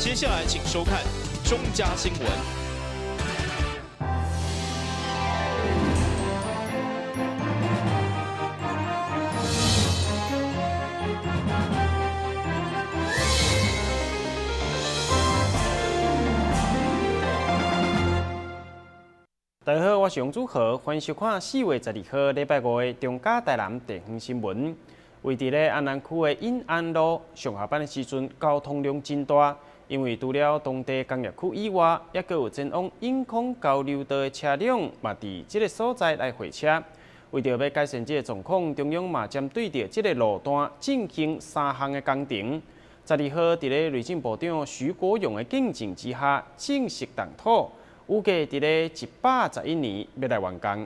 接下来请收看中嘉新闻。大家好，我是杨祖和，欢迎收看4月12号礼拜5的中嘉台南地方新闻。位伫咧安南区的永安路上下班的时阵，交通量真大，因为除了当地工业区以外，也阁有前往永康交流道的车辆嘛伫这个所在来会车。为着要改善这个状况，中央嘛针对着这个路段进行3项的工程。12号伫咧内政部长徐国勇的见证之下，正式动土。预计伫咧111年要来完工。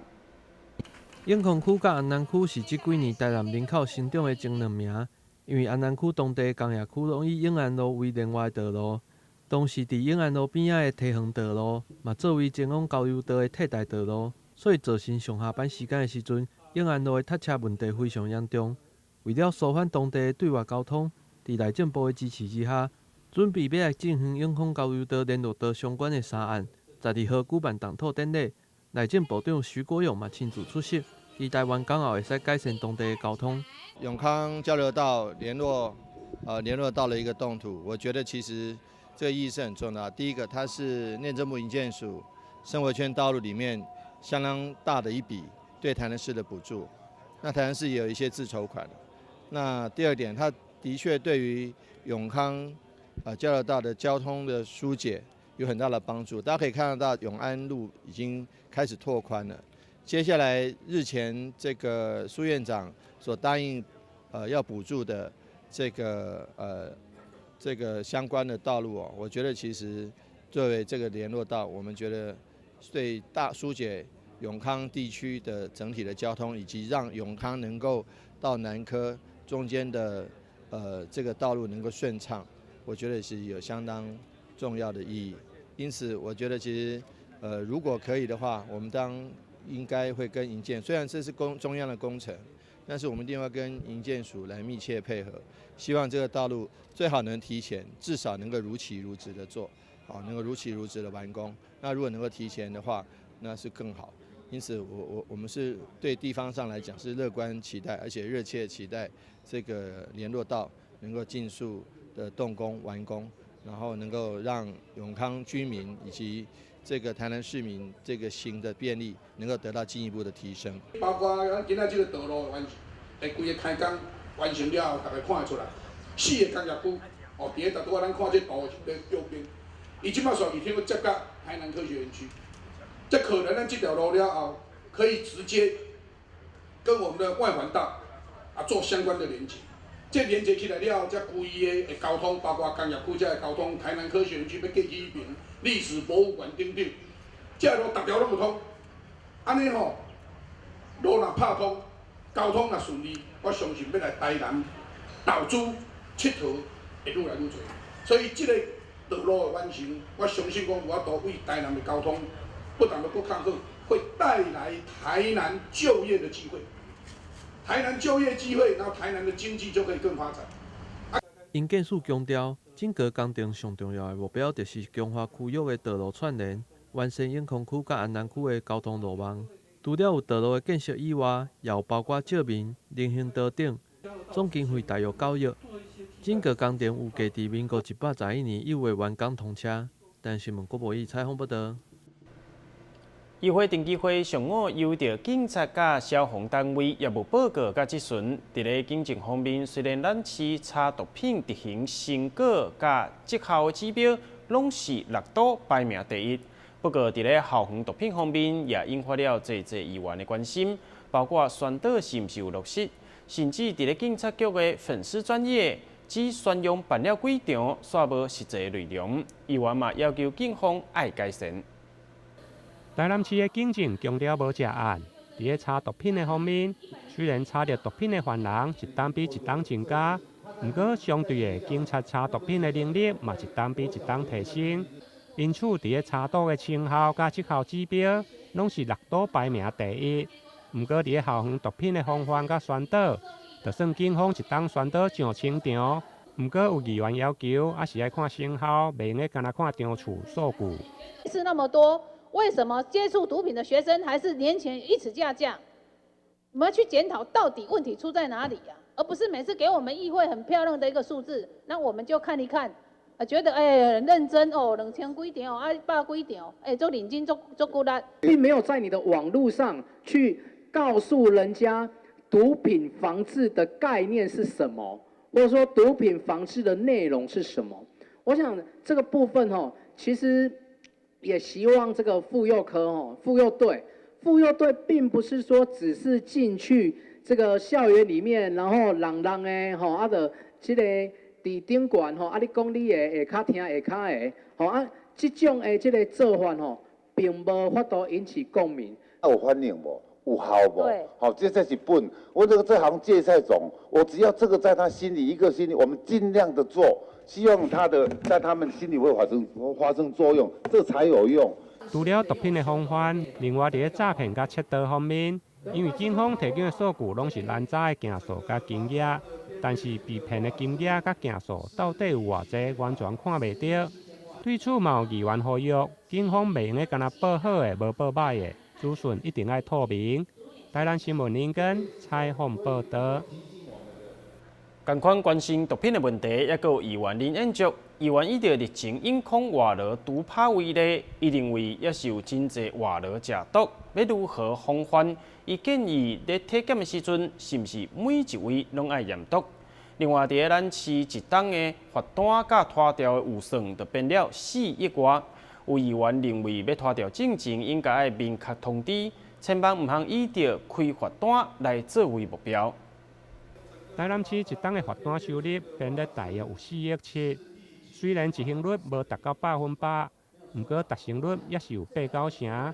永康区甲安南区是这几年台南人口成长的前2名，因为安南区当地工业区拢以永安路为另外道路，同时伫永安路边仔的堤防道路嘛作为前往交流道的替代道路，所以造成上下班时间的时阵，永安路的塞车问题非常严重。为了疏缓当地的对外交通，伫内政部的支持之下，准备要来进行永康交流道联络道相关的3案。12号举办动土典礼，内政部长徐国勇嘛亲自出席，期待完工后会使改善当地的交通。永康交流道联络到了一个动土，我觉得其实这个意义是很重要。第一个，它是内政部营建署生活圈道路里面相当大的一笔对台南市的补助。那台南市也有一些自筹款。那第二点，它的确对于永康交流道的交通的疏解有很大的帮助。大家可以看得到，永安路已经开始拓宽了。接下来日前这个苏院长所答应要补助的这个相关的道路哦，我觉得其实作为这个联络道，我们觉得对疏解永康地区的整体的交通，以及让永康能够到南科中间的这个道路能够顺畅，我觉得是有相当重要的意义。因此，我觉得其实如果可以的话，我们应该会跟营建，虽然这是中央的工程，但是我们一定要跟营建署来密切配合，希望这个道路最好能提前，至少能够如期如职的做，好，能够如期如职的完工。那如果能够提前的话，那是更好。因此我们是对地方上来讲是乐观期待，而且热切期待这个联络道能够尽速的动工完工，然后能够让永康居民以及这个台南市民这个行的便利能够得到进一步的提升。包括咱今仔这个道路完，规个开工完成了后，大家看得出来，4个工业区哦，伫个咱看这图的右边，伊即摆算是听接到台南科学园区，这可能咱这条路了后，可以直接跟我们的外环道做相关的连接。这连接起来了后，这规个交通，包括工业区这交通，台南科学园区要过去迄边历史博物馆等等，这路逐条拢有通。安尼吼，路若拍通，交通若顺利，我相信要来台南投资佚佗会愈来愈多。所以这个道路的完成，我相信讲有法度为台南的交通不但要更好，会带来台南就业的机会。台南就业机会，然后台南的经济就可以更发展。营建署强调，整个工程上重要的目标就是强化区域的道路串联，完善永康区甲安南区的交通路网。除了有道路的建设以外，也有包括照明、人行道等，总经费大约9亿。整个工程预计伫民国111年1月完工通车。但新闻国报采访报道。议会定期会上午由着警察甲消防单位业务报告甲质询。伫咧警政方面，虽然咱市查毒品执行成果甲绩效指标拢是6都排名第一，不过伫咧校园毒品方面也引发了侪议员的关心，包括宣导是毋是有落实，甚至伫咧警察局的粉丝专页只宣扬办了几场，煞无实际内容。议员嘛要求警方爱改善。台南市的警政强调无食案，伫咧查毒品的方面，虽然查着毒品的犯人一档比一档增加，不过相对的警察查毒品的能力嘛一档比一档提升。因此，伫咧查毒的成效甲绩效指标，拢是6都排名第一。不过，伫咧校园毒品的防范甲宣导，就算警方一档宣导上清场，不过有议员要求，还是要看成效，袂用干那看张厝数据。是那么多，为什么接触毒品的学生还是年前一直下降？我们要去检讨到底问题出在哪里呀、而不是每次给我们议会很漂亮的一个数字，那我们就看一看，觉得很认真哦，2000几条，100几条，做认真做够力，并没有在你的网络上去告诉人家毒品防治的概念是什么，或者说毒品防治的内容是什么。我想这个部分其实也希望这个妇幼科妇幼队并不是说只是进去这个校园里面，然后人的就这个伫顶悬你讲你的下骹听下骹的这种的这个做法并无法度引起共鸣。有反应无？有效无？好，这才是本。我这行芥菜种，我只要这个在他心里一个心里，我们尽量的做，希望在他们心里会发生作用，这才有用。除了毒品的防范，另外在诈骗甲窃盗方面，因为警方提供的数据拢是咱早的件数甲金额，但是被骗的金额甲件数到底有偌济，完全看袂到。对此嘛有议员呼吁，警方袂用干那报好的，无报歹的，资讯一定要透明。台南新闻林根采访报道。同款关心毒品的问题，也有议员林彦竹。议员依照日前因控外劳毒拍为例，伊认为也是有真侪外劳食毒，要如何防范？伊建议在体检的时阵，是毋是每一位拢爱验毒？另外，伫咱市一档的罚单甲拖吊的预算，就变了4亿外。有议员认为，要拖吊进前，应该爱明确通知，千万毋通依照开罚单来作为目标。台南市一档的罚单收入编列大约有4亿7。虽然执行率无达到100%，不过达成率也是有8、9成。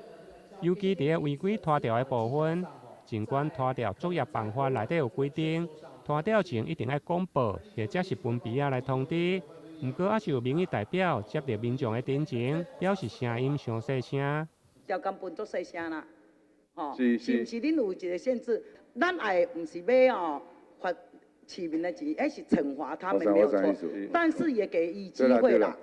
尤其伫违规拖吊的部分，尽管拖吊作业办法内底有规定，拖吊前一定要公布，或者是分批来通知。不过也是有民意代表接到民众的陈情，表示声音伤细声。条件分足细声啦，是不是恁有一个限制？咱爱唔是要罚市民的钱，而是惩罚他们没有错，但是也给予机会啦。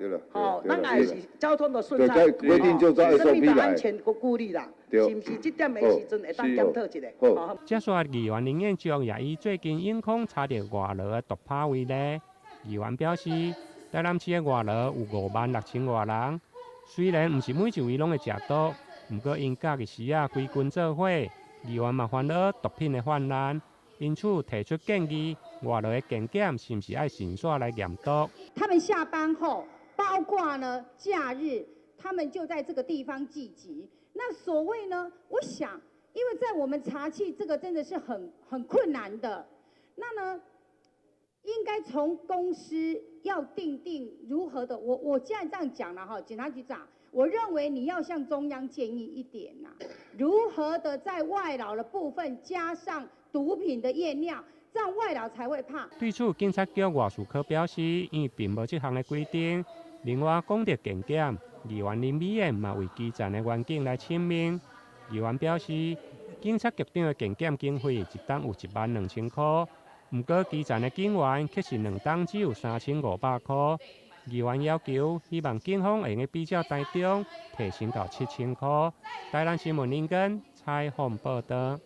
咱爱是交通的顺畅，规定就照 SOP 来，生命的安全顾虑啦，是不是？这点的时阵会当检讨一下。接续议员林彦竹也以最近因控查到外劳的毒拍为例，议员表示，台南市的外劳有56000多人，虽然唔是每一位拢会食毒，不过因假日时归军做伙，议员嘛烦恼毒品的泛滥。因此提出建议，外劳的检检是不是要迅速来验毒？他们下班后，包括呢假日，他们就在这个地方聚集。那所谓呢，我想，因为在我们查缉这个真的是很困难的。那呢，应该从公司要定如何的。我既然这样讲了哈，检察局长，我认为你要向中央建议一点呐，如何的在外劳的部分加上毒品的验尿，这样外劳才会怕。对此，警察局外事科表示，因为并无这项的规定。另外，讲到检检，议员林美燕嘛为基层的员警来请命。议员表示，警察局长的检检经费一档有12000块，不过基层的警员却是2档只有3500块。议员要求，希望警方会用比较台中提升到7000块。台南新闻林根采访报道。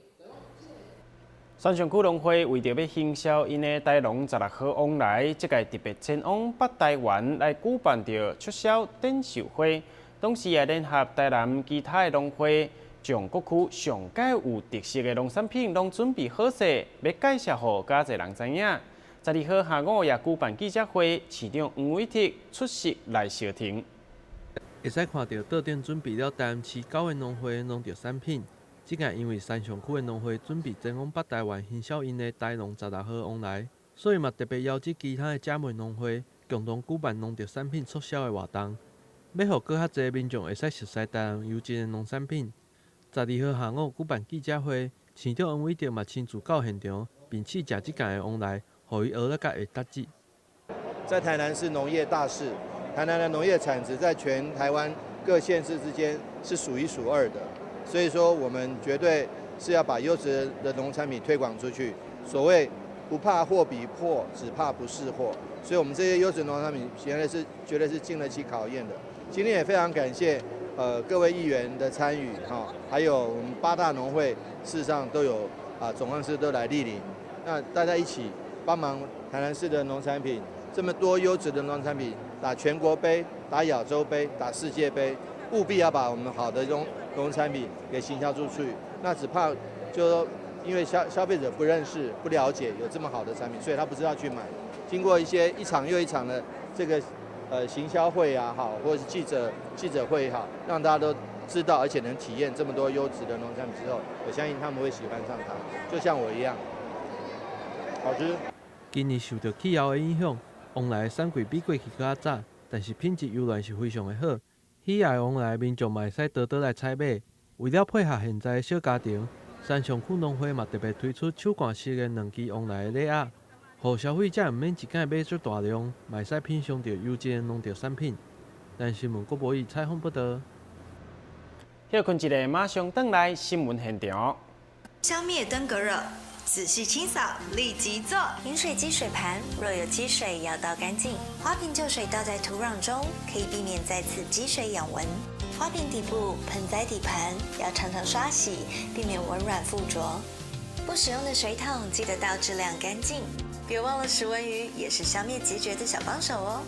山上区农会为着要行销因的台农16号往来，这届特别前往北台湾来举办着促销展售会，同时也联合台南其他的农会，将各区上届有特色的农产品拢准备好势，要介绍互较侪人知影。12号下午也举办记者会，市长黄伟哲出席来相庭。会使看到到店准备了台南市9个农会的农特产品。即届因为山上区的农会准备前往北台湾行销因的台农16号往来，所以嘛特别邀请其他的姐妹农会共同举办农特产品促销的活动，要互更较侪民众会使熟悉台南优质的农产品。12号下午举办记者会，市长黄伟哲嘛亲自到现场，并试食即届的往来，互伊学了甲会搭子。在台南是农业大市，台南的农业产值在全台湾各县市之间是数1数2的。所以说，我们绝对是要把优质的农产品推广出去。所谓不怕货比货，只怕不是货。所以我们这些优质农产品绝对是经得起考验的。今天也非常感谢各位议员的参与还有我们8大农会事实上都有总干事都来莅临，那大家一起帮忙台南市的农产品这么多优质的农产品打全国杯、打亚洲杯、打世界杯，务必要把我们好的农产品给行销出去。那只怕就是说，因为消费者不认识、不了解有这么好的产品，所以他不知道去买。经过一场又一场的这个行销会或者是记者会让大家都知道，而且能体验这么多优质的农产品之后，我相信他们会喜欢上它，就像我一样，好吃。今年受到气候的影响，往来的产季比过去较早，但是品质依然是非常的好。喜爱往来的民众嘛会使多来采买。为了配合现在的小家庭，山上区农会嘛特别推出手干式的2支往来的礼盒，让消费者唔免一摆买足大量，嘛会使品尝到优质的农特产品。但新闻国无以采访报道。休困一个，马上登来新闻现场。消灭登革热，仔细清扫，立即做。饮水机水盘若有积水，要倒干净。花瓶旧水倒在土壤中，可以避免再次积水养蚊。花瓶底部、盆栽底盘要常常刷洗，避免蚊卵附着。不使用的水桶记得倒质量干净。别忘了食蚊鱼也是消灭孑孓的小帮手哦。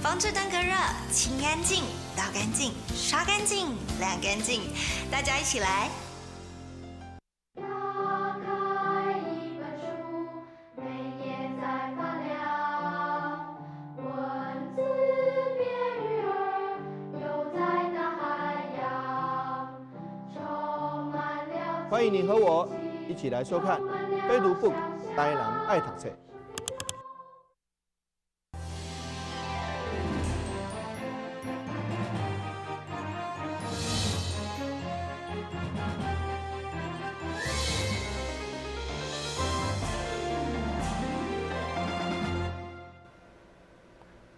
防治登革热，清干净、倒干净、刷干净、晾干净，大家一起来。欢迎你和我一起来收看《非读 book》，台南爱读册。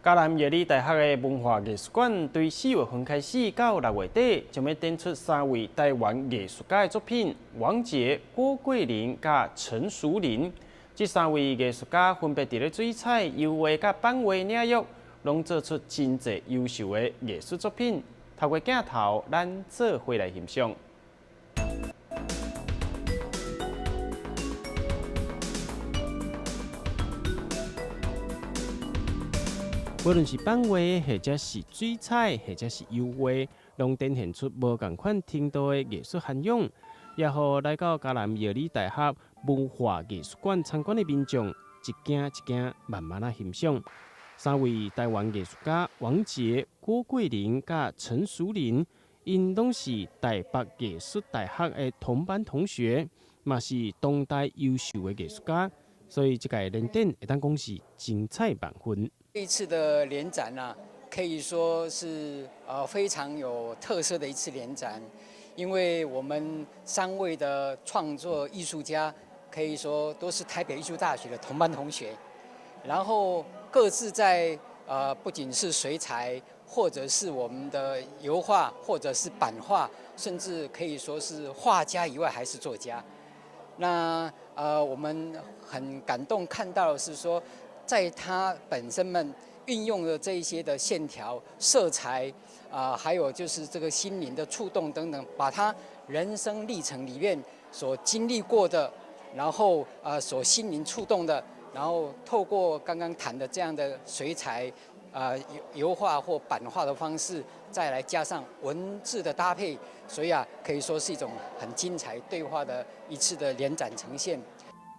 嘉南夜里大学的文化艺术馆，对4月份开始到6月底，将要展出3位台湾艺术家的作品：王杰、郭桂林甲陈淑玲。这3位艺术家分别伫咧水彩、油画甲版画领域，拢做出真侪优秀的艺术作品。透过镜头，咱做伙来欣赏。无论是版画，或者是水彩，或者是油画，拢展现出无同款程度的艺术涵养，也互来到嘉南药理大学文化艺术馆参观的民众一件一件慢慢欣赏。3位台湾艺术家王杰、郭桂林甲陈淑玲，因拢是台北艺术大学的同班同学，嘛是当代优秀的艺术家，所以这届联展会当讲是精彩万分。这一次的联展可以说是非常有特色的一次联展，因为我们3位的创作艺术家可以说都是台北艺术大学的同班同学，然后各自在不仅是水彩，或者是我们的油画，或者是版画，甚至可以说是画家以外还是作家。那我们很感动看到的是说，在他本身们运用的这一些的线条、色彩，还有就是这个心灵的触动等等，把他人生历程里面所经历过的，然后所心灵触动的，然后透过刚刚谈的这样的水彩、油画或版画的方式，再来加上文字的搭配，所以可以说是一种很精彩对话的一次的联展呈现。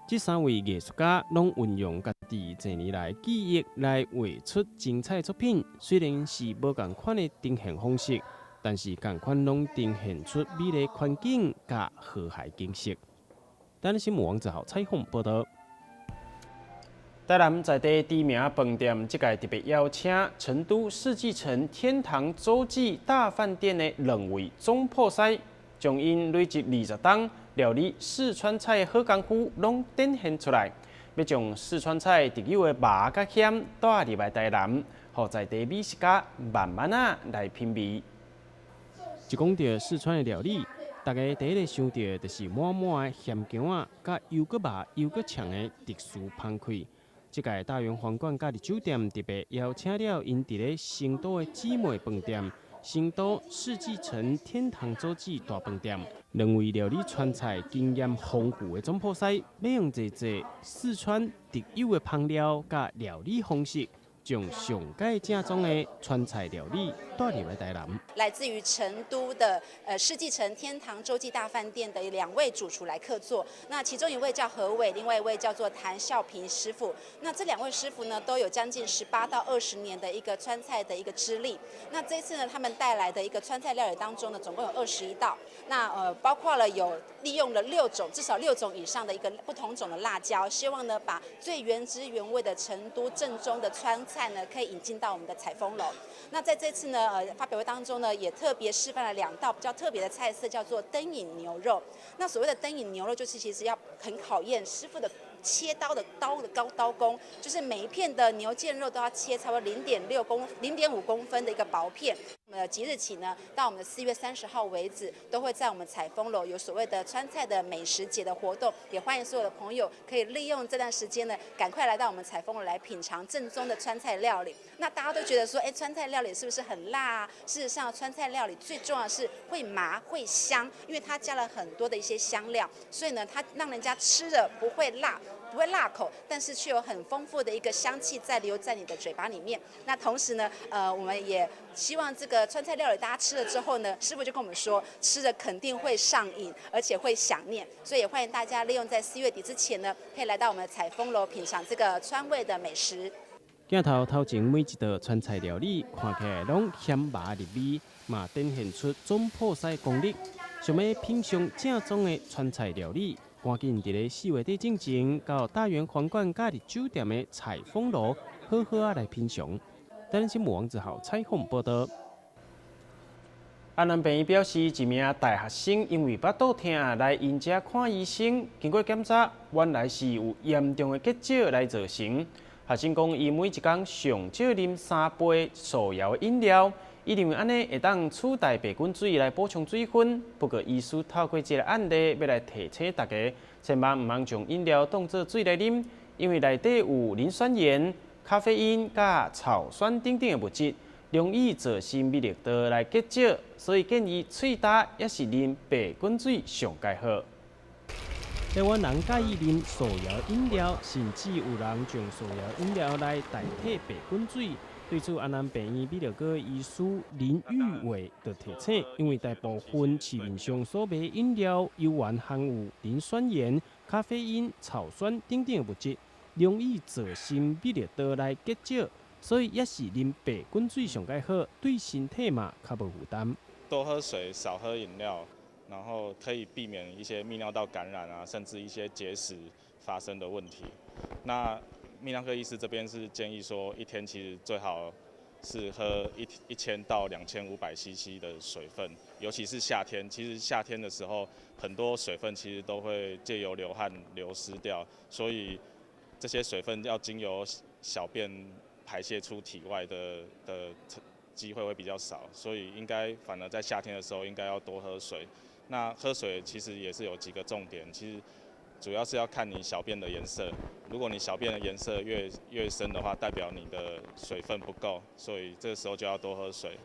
这3位艺术家拢运用家己多年来记忆来画出精彩作品，虽然是无同款的呈现方式，但是同款拢呈现出美丽环境甲和谐景色。咱新闻网1号采访报道。台南在地知名饭店这届特别邀请成都世纪城天堂洲际大饭店的2位总铺师，将因累积20档料理四川菜的好功夫拢展现出来，要将四川菜特有的麻甲咸带入来台南，让在地美食家慢慢来品味。一讲到四川的料理，大家第一个想到的就是满满的咸姜啊，甲又搁麻又搁呛的特殊芳气。这届大圆皇冠假日酒店特别邀请了因伫咧成都的姊妹饭店成都世纪城天堂洲际大饭店，两位料理川菜经验丰富的总铺师，要用这四川特有的烹料甲料理方式，将上界正宗的川菜料理带入来台南。来自于成都的世纪城天堂洲际大饭店的2位主厨来客座，那其中一位叫何伟，另外一位叫做谭孝平师傅。那这2位师傅呢，都有将近18到20年的一个川菜的一个资历。那这次呢，他们带来的一个川菜料理当中呢，总共有21道。那包括了有利用了至少6种以上的一个不同种的辣椒，希望呢把最原汁原味的成都正宗的川菜呢，可以引进到我们的采风楼。那在这次呢，发表会当中呢，也特别示范了2道比较特别的菜色，叫做灯影牛肉。那所谓的灯影牛肉，就是其实要很考验师傅的切刀的刀工，就是每一片的牛腱肉都要切差不多0.5公分的一个薄片。即日起呢，到我们的4月30号为止，都会在我们采风楼有所谓的川菜的美食节的活动，也欢迎所有的朋友可以利用这段时间呢，赶快来到我们采风楼来品尝正宗的川菜料理。那大家都觉得说，川菜料理是不是很辣啊？事实上，川菜料理最重要的是会麻会香，因为它加了很多的一些香料，所以呢，它让人家吃的不会辣。不会辣口，但是却有很丰富的一个香气在留在你的嘴巴里面。那同时呢，我们也希望这个川菜料理大家吃了之后呢，师傅就跟我们说，吃的肯定会上瘾，而且会想念。所以也欢迎大家利用在4月底之前呢，可以来到我们的采风楼品尝这个川味的美食。镜头前每一道川菜料理，看起来拢咸麻入味，嘛展现出总铺师功力。想要品尝正宗的川菜料理，赶紧伫咧4月底之前，到大圆皇冠假日酒店的采风楼，好好来品尝。台南新闻王子豪采访报道。安南病院表示，一名大学生因为腹肚痛来因遮看医生，经过检查，原来是有严重的结石来造成。学生讲，伊每一天上少啉3杯素摇饮料。伊认为安尼会当取代白滚水来补充水分，不过医师透过这个案例，要来提醒大家，千万唔通将饮料当作水来啉，因为内底有磷酸盐、咖啡因、甲草酸等等的物质，容易造成免疫道来结石，所以建议喙焦也是啉白滚水上介好。台湾人介意啉素摇饮料，甚至有人将素摇饮料来代替白滚水。对此，安南病院泌尿科医师林玉伟就提醒，因为大部分市面上所卖饮料有原含有磷酸盐、咖啡因、草酸等等物质，容易造成泌尿道内结石，所以也是啉白滚水上介好，对身体嘛较无负担。多喝水，少喝饮料，然后可以避免一些泌尿道感染啊，甚至一些结石发生的问题。那泌尿科医师这边是建议说，一天其实最好是喝1000到2500 CC 的水分，尤其是夏天。其实夏天的时候，很多水分其实都会借由流汗流失掉，所以这些水分要经由小便排泄出体外的机会会比较少，所以应该反而在夏天的时候应该要多喝水。那喝水其实也是有几个重点，其实主要是要看你小便的颜色，如果你小便的颜色越深的话，代表你的水分不够，所以这个时候就要多喝水。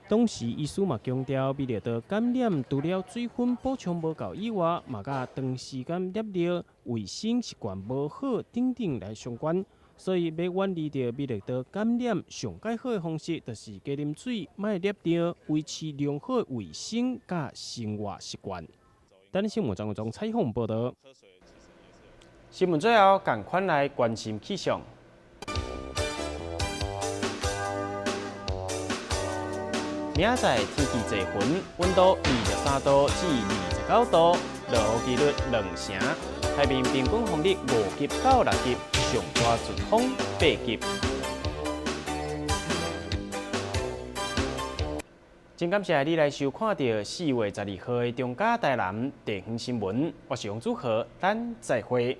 当时医师嘛强调，泌尿道感染除了水分补充无够以外，嘛甲长时间尿尿、卫生习惯无好等等来相关。所以要远离着泌尿道感染，上介好的方式就是加啉水，莫尿尿，维持良好的卫生甲生活习惯。台南新闻张国忠采访报道。新闻最后，赶快来关心气象。明仔载天气多云，温度23度至29度，落雨几率2成。海面平均风力5级到6级，上大阵风8级。真感谢你来收看到4月12号的中嘉台南地方新闻，我是杨祖和，咱再会。